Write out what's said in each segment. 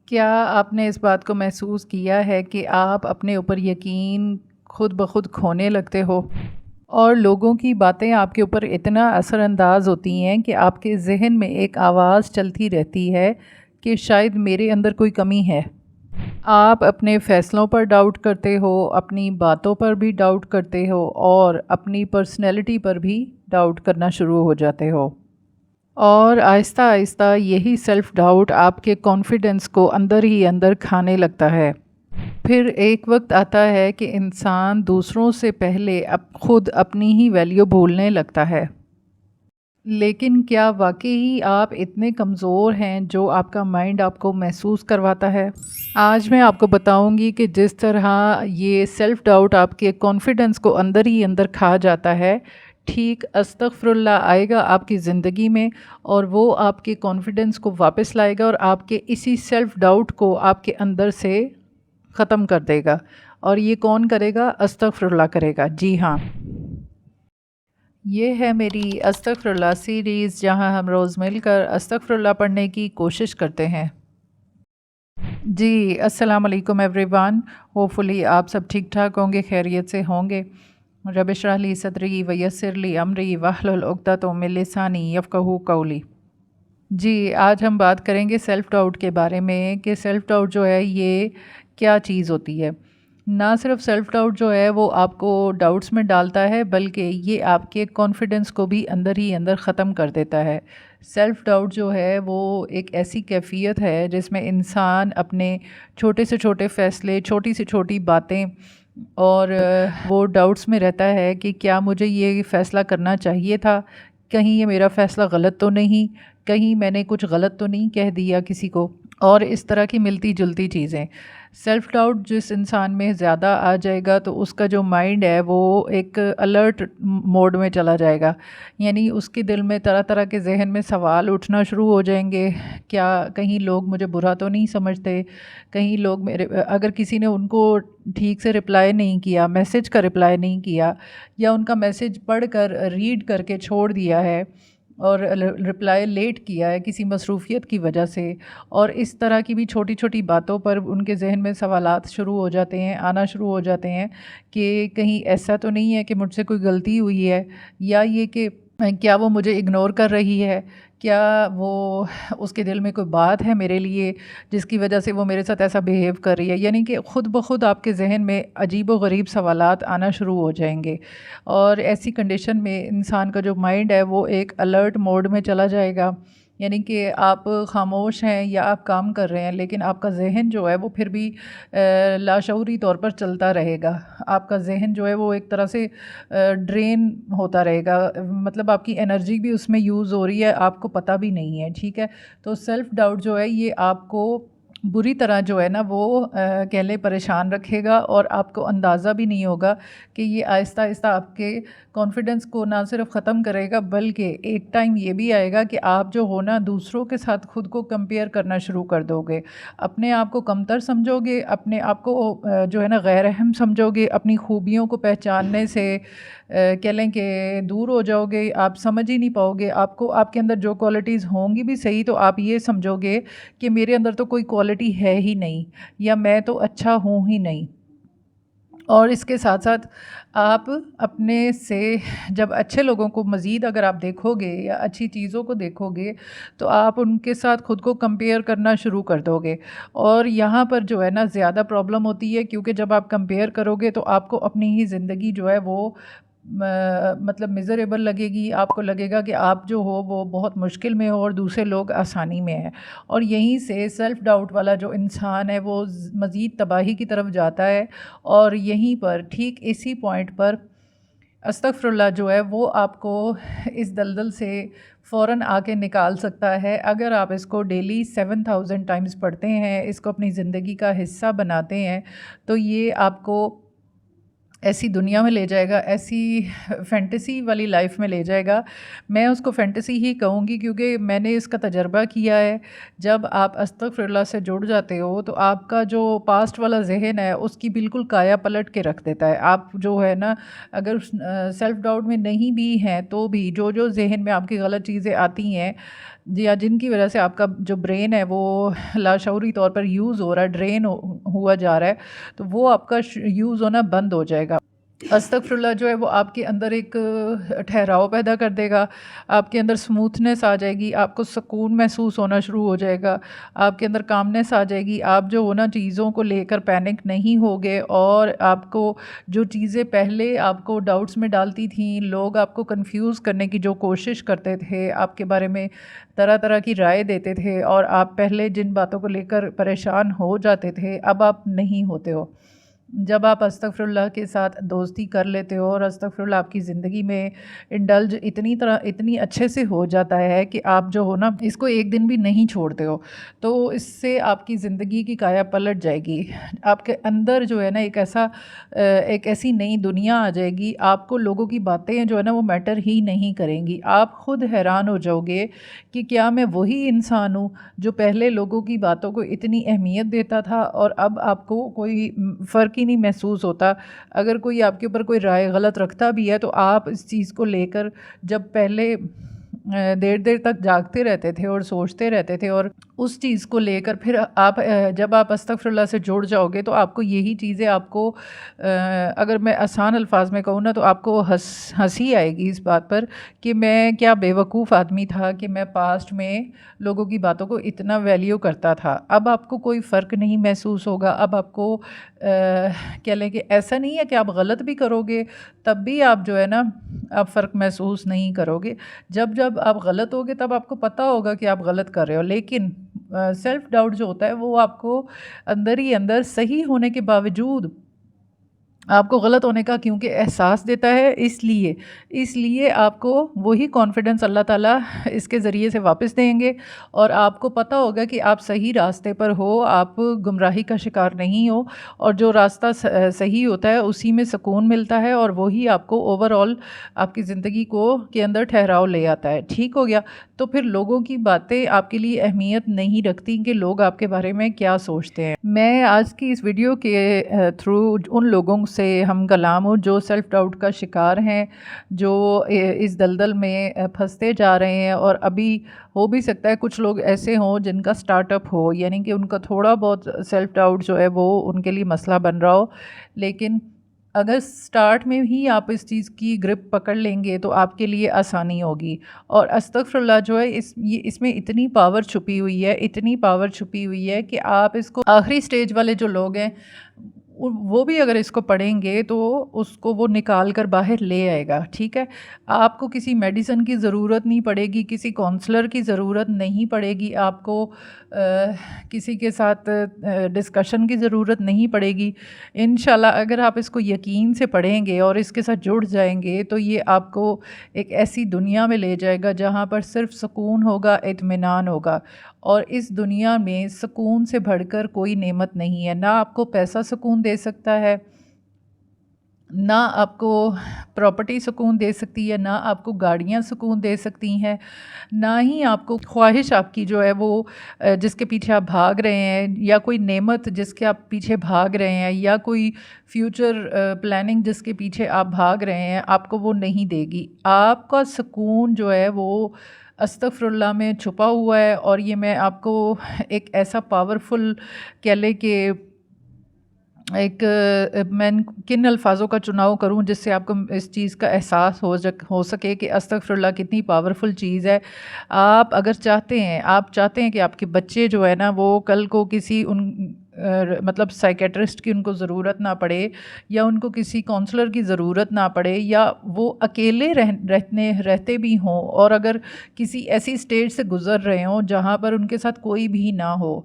کیا آپ نے اس بات کو محسوس کیا ہے کہ آپ اپنے اوپر یقین خود بخود کھونے لگتے ہو اور لوگوں کی باتیں آپ کے اوپر اتنا اثر انداز ہوتی ہیں کہ آپ کے ذہن میں ایک آواز چلتی رہتی ہے کہ شاید میرے اندر کوئی کمی ہے؟ آپ اپنے فیصلوں پر ڈاؤٹ کرتے ہو، اپنی باتوں پر بھی ڈاؤٹ کرتے ہو اور اپنی پرسنالٹی پر بھی ڈاؤٹ کرنا شروع ہو جاتے ہو، اور آہستہ آہستہ یہی سیلف ڈاؤٹ آپ کے کانفیڈنس کو اندر ہی اندر کھانے لگتا ہے۔ پھر ایک وقت آتا ہے کہ انسان دوسروں سے پہلے خود اپنی ہی ویلیو بھولنے لگتا ہے۔ لیکن کیا واقعی آپ اتنے کمزور ہیں جو آپ کا مائنڈ آپ کو محسوس کرواتا ہے؟ آج میں آپ کو بتاؤں گی کہ جس طرح یہ سیلف ڈاؤٹ آپ کے کانفیڈنس کو اندر ہی اندر کھا جاتا ہے، ٹھیک استغفر اللہ آئے گا آپ کی زندگی میں اور وہ آپ کے کانفیڈنس کو واپس لائے گا اور آپ کے اسی سیلف ڈاؤٹ کو آپ کے اندر سے ختم کر دے گا۔ اور یہ کون کرے گا؟ استغفر اللہ کرے گا۔ جی ہاں، یہ ہے میری استغفر اللہ سیریز، جہاں ہم روز مل کر استغفر اللہ پڑھنے کی کوشش کرتے ہیں۔ جی السلام علیکم ایوری ون، ہوپفلی آپ سب ٹھیک ٹھاک ہوں گے، خیریت سے ہوں گے۔ رب اشرح لی صدری ویسر لی امری واحلل عقدۃ من لسانی یفقہوا قولی۔ جی آج ہم بات کریں گے سیلف ڈاؤٹ کے بارے میں کہ سیلف ڈاؤٹ جو ہے یہ کیا چیز ہوتی ہے۔ نہ صرف سیلف ڈاؤٹ جو ہے وہ آپ کو ڈاؤٹس میں ڈالتا ہے، بلکہ یہ آپ کے کانفیڈنس کو بھی اندر ہی اندر ختم کر دیتا ہے۔ سیلف ڈاؤٹ جو ہے وہ ایک ایسی کیفیت ہے جس میں انسان اپنے چھوٹے سے چھوٹے فیصلے، چھوٹی سے چھوٹی باتیں اور وہ ڈاؤٹس میں رہتا ہے کہ کیا مجھے یہ فیصلہ کرنا چاہیے تھا، کہیں یہ میرا فیصلہ غلط تو نہیں، کہیں میں نے کچھ غلط تو نہیں کہہ دیا کسی کو، اور اس طرح کی ملتی جلتی چیزیں۔ سیلف ڈاؤٹ جس انسان میں زیادہ آ جائے گا تو اس کا جو مائنڈ ہے وہ ایک الرٹ موڈ میں چلا جائے گا، یعنی اس کے دل میں طرح طرح کے ذہن میں سوال اٹھنا شروع ہو جائیں گے۔ کیا کہیں لوگ مجھے برا تو نہیں سمجھتے، کہیں لوگ میرے اگر کسی نے ان کو ٹھیک سے رپلائی نہیں کیا، میسج کا رپلائی نہیں کیا، یا ان کا میسج پڑھ کر ریڈ کر کے چھوڑ دیا ہے اور رپلائی لیٹ کیا ہے کسی مصروفیت کی وجہ سے، اور اس طرح کی بھی چھوٹی چھوٹی باتوں پر ان کے ذہن میں سوالات شروع ہو جاتے ہیں، آنا شروع ہو جاتے ہیں کہ کہیں ایسا تو نہیں ہے کہ مجھ سے کوئی غلطی ہوئی ہے، یا یہ کہ کیا وہ مجھے اگنور کر رہی ہے، کیا وہ اس کے دل میں کوئی بات ہے میرے لیے جس کی وجہ سے وہ میرے ساتھ ایسا بیہیو کر رہی ہے۔ یعنی کہ خود بخود آپ کے ذہن میں عجیب و غریب سوالات آنا شروع ہو جائیں گے، اور ایسی کنڈیشن میں انسان کا جو مائنڈ ہے وہ ایک الرٹ موڈ میں چلا جائے گا، یعنی کہ آپ خاموش ہیں یا آپ کام کر رہے ہیں لیکن آپ کا ذہن جو ہے وہ پھر بھی لاشعوری طور پر چلتا رہے گا۔ آپ کا ذہن جو ہے وہ ایک طرح سے ڈرین ہوتا رہے گا، مطلب آپ کی انرجی بھی اس میں یوز ہو رہی ہے، آپ کو پتہ بھی نہیں ہے، ٹھیک ہے۔ تو سیلف ڈاؤٹ جو ہے یہ آپ کو بری طرح جو ہے نا وہ کہہ لیں پریشان رکھے گا، اور آپ کو اندازہ بھی نہیں ہوگا کہ یہ آہستہ آہستہ آپ کے کانفیڈنس کو نہ صرف ختم کرے گا، بلکہ ایک ٹائم یہ بھی آئے گا کہ آپ جو ہو نا دوسروں کے ساتھ خود کو کمپیئر کرنا شروع کر دو گے، اپنے آپ کو کمتر سمجھو گے، اپنے آپ کو جو ہے نا غیر اہم سمجھو گے، اپنی خوبیوں کو پہچاننے سے کہہ لیں کہ دور ہو جاؤ گے، آپ سمجھ ہی نہیں پاؤ گے، آپ کو آپ کے اندر جو کوالٹیز ہوں گی بھی صحیح تو آپ یہ سمجھو گے کہ میرے اندر تو کوئی کوالٹی ہے ہی نہیں، یا میں تو اچھا ہوں ہی نہیں۔ اور اس کے ساتھ ساتھ آپ اپنے سے جب اچھے لوگوں کو مزید اگر آپ دیکھو گے یا اچھی چیزوں کو دیکھو گے تو آپ ان کے ساتھ خود کو کمپیئر کرنا شروع کر دو گے، اور یہاں پر جو ہے نا زیادہ پرابلم ہوتی ہے، کیونکہ جب آپ کمپیئر کرو گے تو آپ کو اپنی ہی زندگی جو ہے وہ مطلب میزریبل لگے گی، آپ کو لگے گا کہ آپ جو ہو وہ بہت مشکل میں ہو اور دوسرے لوگ آسانی میں ہیں، اور یہیں سے سیلف ڈاؤٹ والا جو انسان ہے وہ مزید تباہی کی طرف جاتا ہے، اور یہیں پر ٹھیک اسی پوائنٹ پر استغفر اللہ جو ہے وہ آپ کو اس دلدل سے فوراً آ کے نکال سکتا ہے، اگر آپ اس کو ڈیلی 7000 ٹائمز پڑھتے ہیں، اس کو اپنی زندگی کا حصہ بناتے ہیں، تو یہ آپ کو ایسی دنیا میں لے جائے گا، ایسی فینٹیسی والی لائف میں لے جائے گا۔ میں اس کو فینٹیسی ہی کہوں گی کیونکہ میں نے اس کا تجربہ کیا ہے۔ جب آپ استغفر اللہ سے جڑ جاتے ہو تو آپ کا جو پاسٹ والا ذہن ہے اس کی بالکل کایا پلٹ کے رکھ دیتا ہے۔ آپ جو ہے نا، اگر سیلف ڈاؤٹ میں نہیں بھی ہیں تو بھی جو ذہن میں آپ کی غلط چیزیں آتی ہیں یا جن کی وجہ سے آپ کا جو برین ہے وہ لاشعوری طور پر یوز ہو رہا ہے، ڈرین ہوا جا رہا ہے، تو وہ آپ کا یوز ہونا بند ہو جائے گا۔ استغفر اللہ جو ہے وہ آپ کے اندر ایک ٹھہراؤ پیدا کر دے گا، آپ کے اندر سموتھنس آ جائے گی، آپ کو سکون محسوس ہونا شروع ہو جائے گا، آپ کے اندر کامنس آ جائے گی، آپ جو ہونا چیزوں کو لے کر پینک نہیں ہوگے، اور آپ کو جو چیزیں پہلے آپ کو ڈاؤٹس میں ڈالتی تھیں، لوگ آپ کو کنفیوز کرنے کی جو کوشش کرتے تھے، آپ کے بارے میں طرح طرح کی رائے دیتے تھے، اور آپ پہلے جن باتوں کو لے کر پریشان ہو جاتے تھے اب آپ نہیں ہوتے ہو۔ جب آپ استغفر اللہ کے ساتھ دوستی کر لیتے ہو اور استغفر اللہ آپ کی زندگی میں انڈلج اتنی اچھے سے ہو جاتا ہے کہ آپ جو ہو نا اس کو ایک دن بھی نہیں چھوڑتے ہو، تو اس سے آپ کی زندگی کی کایا پلٹ جائے گی۔ آپ کے اندر جو ہے نا ایک ایسی نئی دنیا آ جائے گی، آپ کو لوگوں کی باتیں جو ہے نا وہ میٹر ہی نہیں کریں گی۔ آپ خود حیران ہو جاؤ گے کہ کیا میں وہی انسان ہوں جو پہلے لوگوں کی باتوں کو اتنی اہمیت دیتا تھا، اور اب آپ کو کوئی فرق ہی نہیں محسوس ہوتا۔ اگر کوئی آپ کے اوپر کوئی رائے غلط رکھتا بھی ہے تو آپ اس چیز کو لے کر جب پہلے دیر دیر تک جاگتے رہتے تھے اور سوچتے رہتے تھے، اور اس چیز کو لے کر پھر آپ جب آپ استغفر اللہ سے جڑ جاؤ گے تو آپ کو یہی چیزیں آپ کو اگر میں آسان الفاظ میں کہوں نا تو آپ کو ہنسی آئے گی اس بات پر کہ میں کیا بے وقوف آدمی تھا کہ میں پاسٹ میں لوگوں کی باتوں کو اتنا ویلیو کرتا تھا۔ اب آپ کو کوئی فرق نہیں محسوس ہوگا۔ اب آپ کو کہہ لیں کہ ایسا نہیں ہے کہ آپ غلط بھی کرو گے تب بھی آپ جو ہے نا آپ فرق محسوس نہیں کرو گے۔ جب آپ غلط ہوگے تب آپ کو پتہ ہوگا کہ آپ غلط کر رہے ہو، لیکن سیلف ڈاؤٹ جو ہوتا ہے وہ آپ کو اندر ہی اندر صحیح ہونے کے باوجود آپ کو غلط ہونے کا کیونکہ احساس دیتا ہے، اس لیے آپ کو وہی کانفیڈنس اللہ تعالیٰ اس کے ذریعے سے واپس دیں گے، اور آپ کو پتہ ہوگا کہ آپ صحیح راستے پر ہو، آپ گمراہی کا شکار نہیں ہو، اور جو راستہ صحیح ہوتا ہے اسی میں سکون ملتا ہے، اور وہی آپ کو اوور آل آپ کی زندگی کے اندر ٹھہراؤ لے آتا ہے۔ ٹھیک ہو گیا؟ تو پھر لوگوں کی باتیں آپ کے لیے اہمیت نہیں رکھتی کہ لوگ آپ کے بارے میں کیا سوچتے ہیں۔ میں آج کی اس ویڈیو کے تھرو ان لوگوں سے ہم کلام ہوں جو سیلف ڈاؤٹ کا شکار ہیں، جو اس دلدل میں پھنستے جا رہے ہیں، اور ابھی ہو بھی سکتا ہے کچھ لوگ ایسے ہوں جن کا سٹارٹ اپ ہو، یعنی کہ ان کا تھوڑا بہت سیلف ڈاؤٹ جو ہے وہ ان کے لیے مسئلہ بن رہا ہو، لیکن اگر سٹارٹ میں ہی آپ اس چیز کی گرپ پکڑ لیں گے تو آپ کے لیے آسانی ہوگی۔ اور استغفر اللہ جو ہے اس میں اتنی پاور چھپی ہوئی ہے کہ آپ اس کو آخری سٹیج والے جو لوگ ہیں وہ بھی اگر اس کو پڑھیں گے تو اس کو وہ نکال کر باہر لے آئے گا۔ ٹھیک ہے؟ آپ کو کسی میڈیسن کی ضرورت نہیں پڑے گی، کسی کونسلر کی ضرورت نہیں پڑے گی، آپ کو کسی کے ساتھ ڈسکشن کی ضرورت نہیں پڑے گی۔ انشاءاللہ اگر آپ اس کو یقین سے پڑھیں گے اور اس کے ساتھ جڑ جائیں گے تو یہ آپ کو ایک ایسی دنیا میں لے جائے گا جہاں پر صرف سکون ہوگا، اطمینان ہوگا، اور اس دنیا میں سکون سے بڑھ کر کوئی نعمت نہیں ہے۔ نہ آپ کو پیسہ سکون دے سکتا ہے، نہ آپ کو پراپرٹی سکون دے سکتی ہے، نہ آپ کو گاڑیاں سکون دے سکتی ہیں، نہ ہی آپ کو خواہش آپ کی جو ہے وہ جس کے پیچھے آپ بھاگ رہے ہیں، یا کوئی نعمت جس کے آپ پیچھے بھاگ رہے ہیں، یا کوئی فیوچر پلاننگ جس کے پیچھے آپ بھاگ رہے ہیں، آپ کو وہ نہیں دے گی۔ آپ کا سکون جو ہے وہ استغفر اللہ میں چھپا ہوا ہے، اور یہ میں آپ کو ایک ایسا پاورفل کہہ لے کہ میں کن الفاظوں کا چناؤ کروں جس سے آپ کو اس چیز کا احساس ہو سکے کہ استغفر اللہ کتنی پاورفل چیز ہے۔ آپ اگر چاہتے ہیں کہ آپ کے بچے جو ہے نا وہ کل کو کسی مطلب سائیکیٹرسٹ کی ان کو ضرورت نہ پڑے، یا ان کو کسی کونسلر کی ضرورت نہ پڑے، یا وہ اکیلے رہتے بھی ہوں، اور اگر کسی ایسی سٹیج سے گزر رہے ہوں جہاں پر ان کے ساتھ کوئی بھی نہ ہو،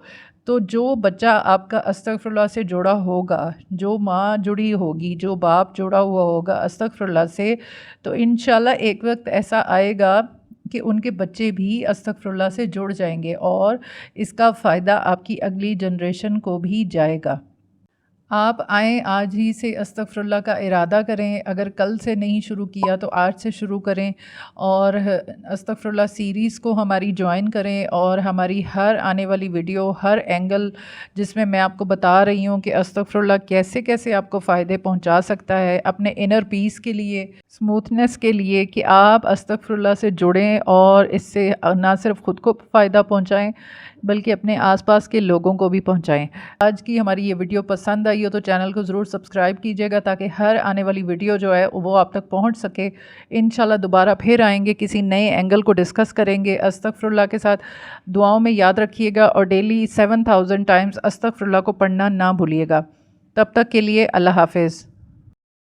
تو جو بچہ آپ کا استغفر اللہ سے جڑا ہوگا، جو ماں جڑی ہوگی، جو باپ جڑا ہوا ہوگا استغفر اللہ سے، تو انشاءاللہ ایک وقت ایسا آئے گا کہ ان کے بچے بھی استغفر اللہ سے جڑ جائیں گے، اور اس کا فائدہ آپ کی اگلی جنریشن کو بھی جائے گا۔ آپ آئیں آج ہی سے استغفراللہ کا ارادہ کریں، اگر کل سے نہیں شروع کیا تو آج سے شروع کریں، اور استغفراللہ سیریز کو ہماری جوائن کریں، اور ہماری ہر آنے والی ویڈیو، ہر اینگل جس میں آپ کو بتا رہی ہوں کہ استغفراللہ کیسے کیسے آپ کو فائدے پہنچا سکتا ہے اپنے انر پیس کے لیے، اسموتھنس کے لیے، کہ آپ استغفراللہ سے جڑیں اور اس سے نہ صرف خود کو فائدہ پہنچائیں بلکہ اپنے آس پاس کے لوگوں کو بھی پہنچائیں۔ آج کی ہماری یہ ویڈیو پسند آئی ہو تو چینل کو ضرور سبسکرائب کیجئے گا تاکہ ہر آنے والی ویڈیو جو ہے وہ آپ تک پہنچ سکے۔ انشاءاللہ دوبارہ پھر آئیں گے، کسی نئے اینگل کو ڈسکس کریں گے استغفراللہ کے ساتھ۔ دعاؤں میں یاد رکھیے گا اور ڈیلی 7000 ٹائمز استغفراللہ کو پڑھنا نہ بھولیے گا۔ تب تک کے لیے اللہ حافظ۔